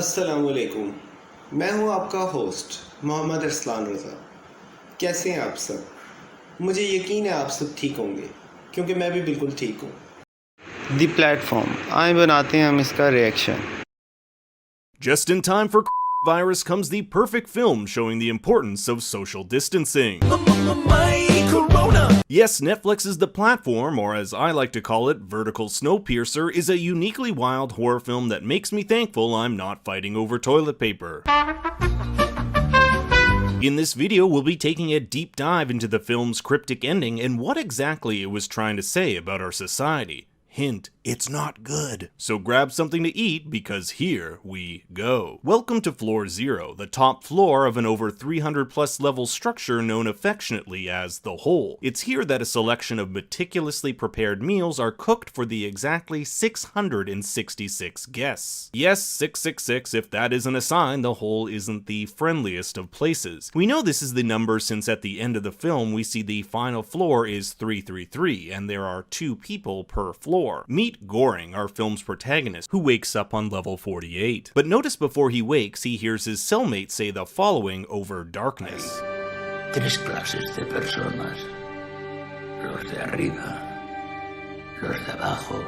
अस्सलामुअलैकुम। मैं हूं आपका होस्ट मोहम्मद अरसलान रज़ा। कैसे हैं आप सब? मुझे यकीन है आप सब ठीक होंगे, क्योंकि मैं भी बिल्कुल ठीक हूं। दी प्लेटफॉर्म, आए बनाते हैं हम इसका reaction. Just in time for virus comes the perfect film showing the importance of social distancing. Yes, Netflix is the platform, or as I like to call it, Vertical Snowpiercer, is a uniquely wild horror film that makes me thankful I'm not fighting over toilet paper. In this video, we'll be taking a deep dive into the film's cryptic ending and what exactly it was trying to say about our society. Hint, it's not good. So grab something to eat because here we go. Welcome to Floor Zero, the top floor of an over 300 plus level structure known affectionately as The Hole. It's here that a selection of meticulously prepared meals are cooked for the exactly 666 guests. Yes, 666, if that isn't a sign the Hole isn't the friendliest of places. We know this is the number since at the end of the film we see the final floor is 333 and there are 2 people per floor. Meet Goring, our film's protagonist, who wakes up on level 48. But notice before he wakes, he hears his cellmate say the following over darkness. Tres clases de personas. Los de arriba, los de abajo,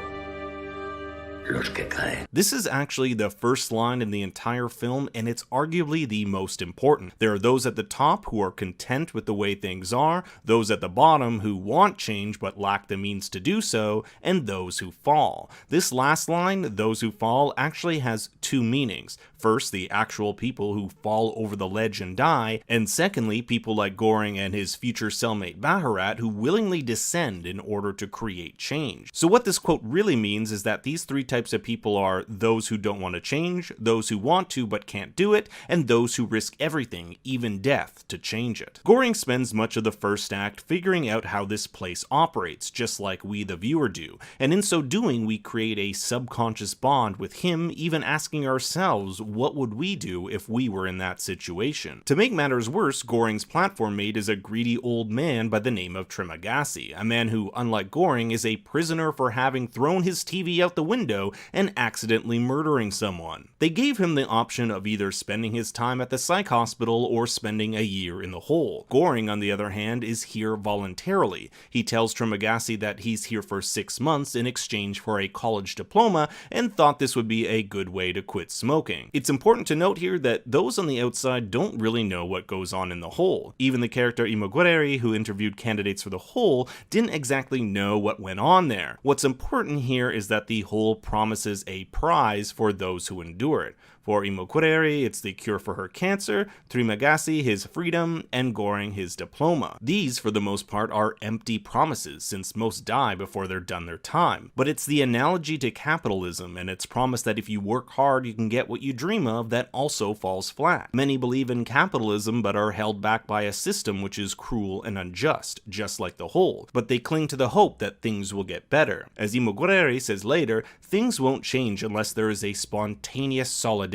los que caen. This is actually the first line in the entire film, and it's arguably the most important. There are those at the top who are content with the way things are, those at the bottom who want change but lack the means to do so, and those who fall. This last line, those who fall, actually has 2 meanings. First, the actual people who fall over the ledge and die, and secondly, people like Goring and his future cellmate Baharat who willingly descend in order to create change. So what this quote really means is that these 3 types of people are those who don't want to change, those who want to but can't do it, and those who risk everything, even death, to change it. Goring spends much of the first act figuring out how this place operates, just like we the viewer do, and in so doing we create a subconscious bond with him, even asking ourselves what would we do if we were in that situation. To make matters worse, Goring's platform mate is a greedy old man by the name of Trimagasi, a man who, unlike Goring, is a prisoner for having thrown his TV out the window and accidentally murdering someone. They gave him the option of either spending his time at the psych hospital or spending a year in the hole. Goring, on the other hand, is here voluntarily. He tells Trimagasi that he's here for 6 months in exchange for a college diploma and thought this would be a good way to quit smoking. It's important to note here that those on the outside don't really know what goes on in the hole. Even the character Imogureri, who interviewed candidates for the hole, didn't exactly know what went on there. What's important here is that the hole promises a prize for those who endure it. For Imogureri, it's the cure for her cancer, Trimagasi his freedom, and Goring his diploma. These, for the most part, are empty promises, since most die before they're done their time. But it's the analogy to capitalism, and its promise that if you work hard you can get what you dream of, that also falls flat. Many believe in capitalism, but are held back by a system which is cruel and unjust, just like the whole. But they cling to the hope that things will get better. As Imogureri says later, things won't change unless there is a spontaneous solidarity.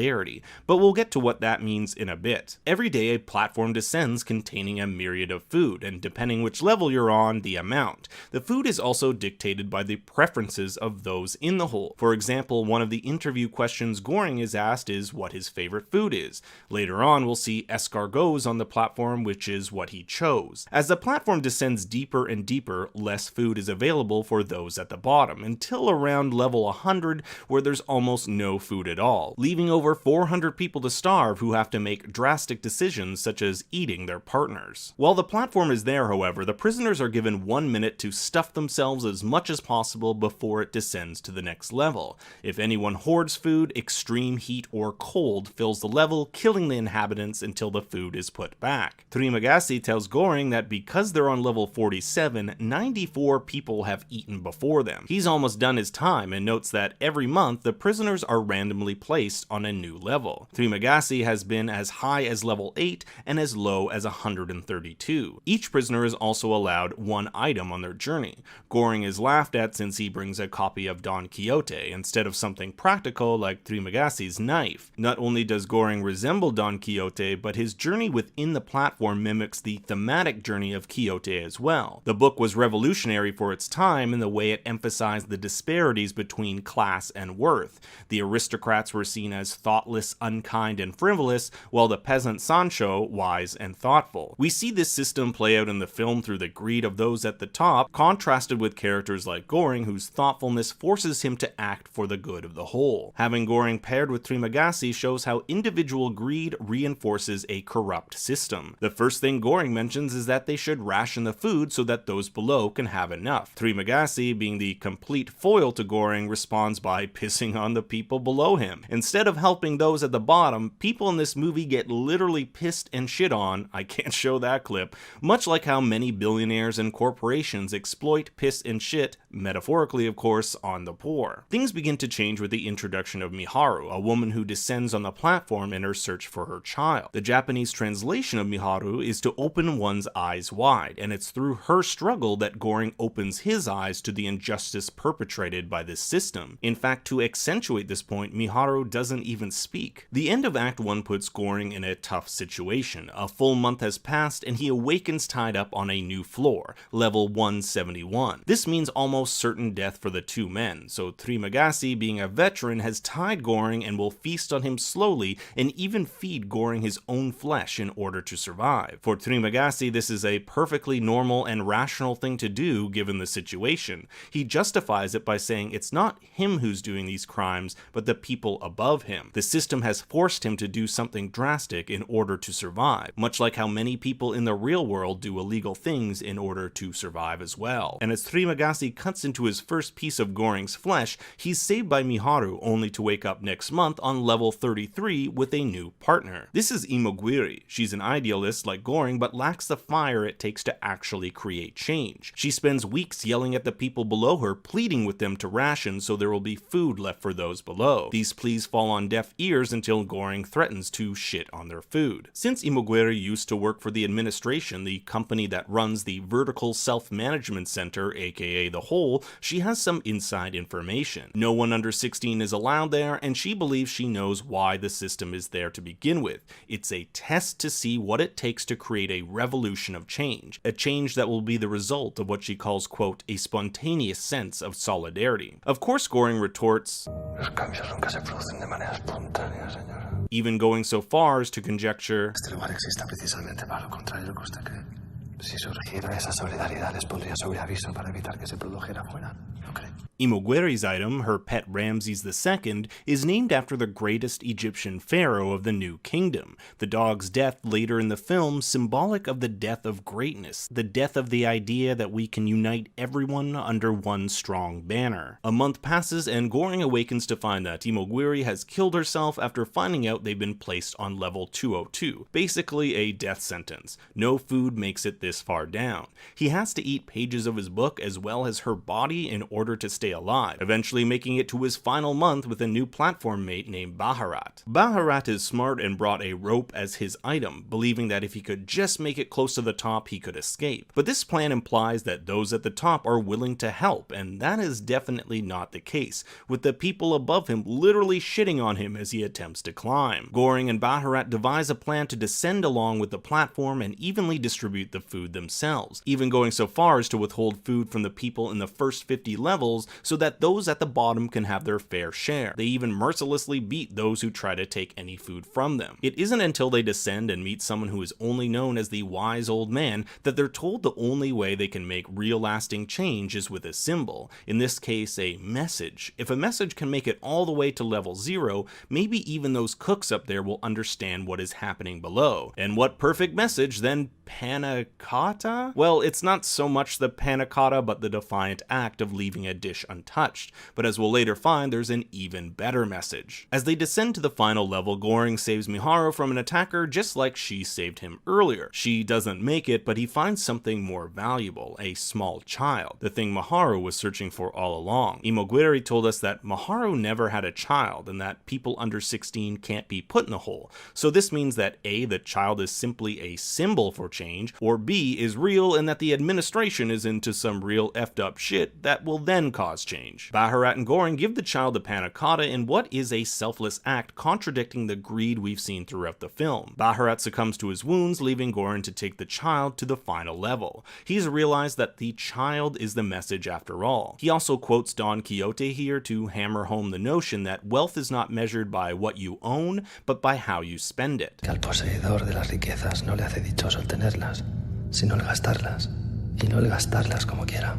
But we'll get to what that means in a bit. Every day a platform descends containing a myriad of food, and depending which level you're on, the amount. The food is also dictated by the preferences of those in the hole. For example, one of the interview questions Goring is asked is what his favorite food is. Later on, we'll see escargots on the platform, which is what he chose. As the platform descends deeper and deeper, less food is available for those at the bottom, until around level 100, where there's almost no food at all, leaving over 400 people to starve who have to make drastic decisions such as eating their partners. While the platform is there, however, the prisoners are given 1 minute to stuff themselves as much as possible before it descends to the next level. If anyone hoards food, extreme heat or cold fills the level, killing the inhabitants until the food is put back. Trimagasi tells Goring that because they're on level 47, 94 people have eaten before them. He's almost done his time and notes that every month the prisoners are randomly placed on a new level. Trimagasi has been as high as level 8 and as low as 132. Each prisoner is also allowed 1 item on their journey. Goring is laughed at since he brings a copy of Don Quixote instead of something practical like Trimagasi's knife. Not only does Goring resemble Don Quixote, but his journey within the platform mimics the thematic journey of Quixote as well. The book was revolutionary for its time in the way it emphasized the disparities between class and worth. The aristocrats were seen as thoughtless, unkind, and frivolous, while the peasant Sancho wise and thoughtful. We see this system play out in the film through the greed of those at the top, contrasted with characters like Goring, whose thoughtfulness forces him to act for the good of the whole. Having Goring paired with Trimagasi shows how individual greed reinforces a corrupt system. The first thing Goring mentions is that they should ration the food so that those below can have enough. Trimagasi, being the complete foil to Goring, responds by pissing on the people below him. Instead of helping those at the bottom, people in this movie get literally pissed and shit on. I can't show that clip, much like how many billionaires and corporations exploit, piss, and shit, metaphorically of course, on the poor. Things begin to change with the introduction of Miharu, a woman who descends on the platform in her search for her child. The Japanese translation of Miharu is to open one's eyes wide, and it's through her struggle that Goring opens his eyes to the injustice perpetrated by this system. In fact, to accentuate this point, Miharu doesn't even speak. The end of Act 1 puts Goring in a tough situation. A full month has passed and he awakens tied up on a new floor, level 171. This means almost certain death for the two men, so Trimagasi, being a veteran, has tied Goring and will feast on him slowly and even feed Goring his own flesh in order to survive. For Trimagasi, this is a perfectly normal and rational thing to do given the situation. He justifies it by saying it's not him who's doing these crimes, but the people above him. The system has forced him to do something drastic in order to survive, much like how many people in the real world do illegal things in order to survive as well. And as Trimagasi cuts into his first piece of Goring's flesh, he's saved by Miharu, only to wake up next month on level 33 with a new partner. This is Imogiri. She's an idealist like Goring, but lacks the fire it takes to actually create change. She spends weeks yelling at the people below her, pleading with them to ration so there will be food left for those below. These pleas fall on deaf ears until Goring threatens to shit on their food. Since Imogiri used to work for the administration, the company that runs the Vertical Self-Management Center, aka The Hole, she has some inside information. No one under 16 is allowed there, and she believes she knows why the system is there to begin with. It's a test to see what it takes to create a revolution of change, a change that will be the result of what she calls, quote, a spontaneous sense of solidarity. Of course, Goring retorts, Los cambios nunca se producen de manera espontánea, señora. Even going so far as to conjecture, Este lugar existe precisamente para lo contrario de lo que usted cree. Si surgiera esa solidaridad, les pondría sobre aviso para evitar que se produjera fuera. ¿No cree? Imogiri's item, her pet Ramses II, is named after the greatest Egyptian pharaoh of the New Kingdom. The dog's death later in the film symbolic of the death of greatness, the death of the idea that we can unite everyone under one strong banner. A month passes and Goring awakens to find that Imogiri has killed herself after finding out they've been placed on level 202, basically a death sentence. No food makes it this far down. He has to eat pages of his book as well as her body in order to stay alive, eventually making it to his final month with a new platform mate named Baharat. Baharat is smart and brought a rope as his item, believing that if he could just make it close to the top, he could escape. But this plan implies that those at the top are willing to help, and that is definitely not the case, with the people above him literally shitting on him as he attempts to climb. Goring and Baharat devise a plan to descend along with the platform and evenly distribute the food themselves, even going so far as to withhold food from the people in the first 50 levels so that those at the bottom can have their fair share. They even mercilessly beat those who try to take any food from them. It isn't until they descend and meet someone who is only known as the wise old man that they're told the only way they can make real lasting change is with a symbol, in this case a message. If a message can make it all the way to level 0, maybe even those cooks up there will understand what is happening below. And what perfect message than panna cotta? Well, it's not so much the panna cotta but the defiant act of leaving a dish untouched, but as we'll later find, there's an even better message. As they descend to the final level, Goring saves Miharu from an attacker just like she saved him earlier. She doesn't make it, but he finds something more valuable, a small child, the thing Miharu was searching for all along. Imogiri told us that Miharu never had a child and that people under 16 can't be put in the hole, so this means that A, the child is simply a symbol for change, or B is real and that the administration is into some real effed up shit that will then cause change. Baharat and Goring give the child the panna cotta in what is a selfless act contradicting the greed we've seen throughout the film. Baharat succumbs to his wounds, leaving Goring to take the child to the final level. He's realized that the child is the message after all. He also quotes Don Quixote here to hammer home the notion that wealth is not measured by what you own, but by how you spend it. Que al poseedor de las riquezas no le hace dichoso el tenerlas, sino el gastarlas. Y no el gastarlas como quiera,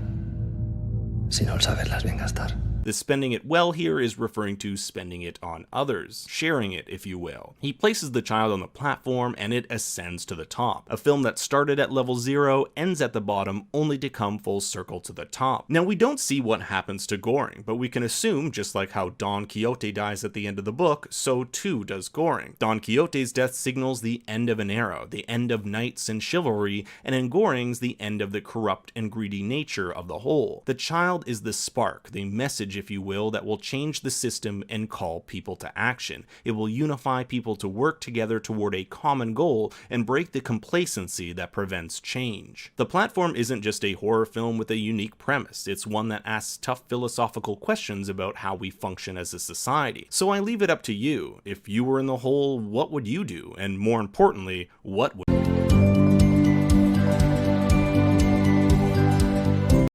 sino el saberlas bien gastar. The spending it well here is referring to spending it on others, sharing it, if you will. He places the child on the platform and it ascends to the top. A film that started at level 0 ends at the bottom, only to come full circle to the top. Now, we don't see what happens to Goring, but we can assume, just like how Don Quixote dies at the end of the book, so too does Goring. Don Quixote's death signals the end of an era, the end of knights and chivalry, and in Goring's the end of the corrupt and greedy nature of the whole. The child is the spark, the message, if you will, that will change the system and call people to action. It will unify people to work together toward a common goal and break the complacency that prevents change. The Platform isn't just a horror film with a unique premise, it's one that asks tough philosophical questions about how we function as a society. So I leave it up to you. If you were in the hole, what would you do? And more importantly, what would